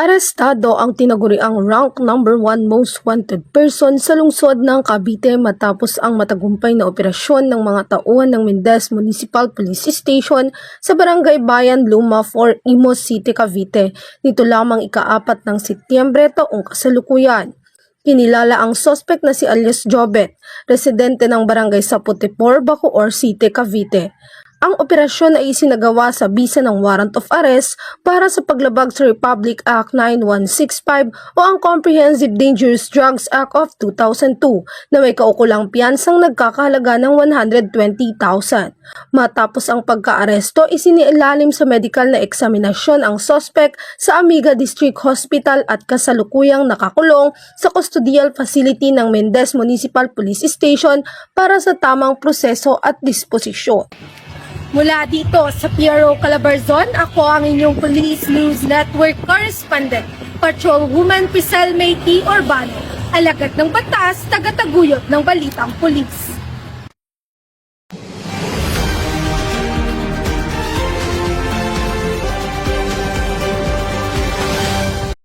Arestado ang tinaguriang rank number 1 most wanted person sa lungsod ng Cavite matapos ang matagumpay na operasyon ng mga tauhan ng Mendez Municipal Police Station sa Barangay Bayan Luma 4, Imus City, Cavite. Nito lamang ika-4 ng Setyembre taong kasalukuyan. Kinilala ang suspect na si alias Jobet, residente ng Barangay Sapotipor, Bacoor City, Cavite. Ang operasyon ay isinagawa sa bisa ng warrant of arrest para sa paglabag sa Republic Act 9165 o ang Comprehensive Dangerous Drugs Act of 2002 na may kaukulang piyansang nagkakahalaga ng 120,000. Matapos ang pagka-aresto, isinilalim sa medical na eksaminasyon ang suspect sa Amiga District Hospital at kasalukuyang nakakulong sa custodial facility ng Mendez Municipal Police Station para sa tamang proseso at disposisyon. Mula dito sa PRO Calabarzon, ako ang inyong Police News Network Correspondent, Patrolwoman Pisel May T. Urbano, alagad ng batas, tagataguyod ng balitang pulis.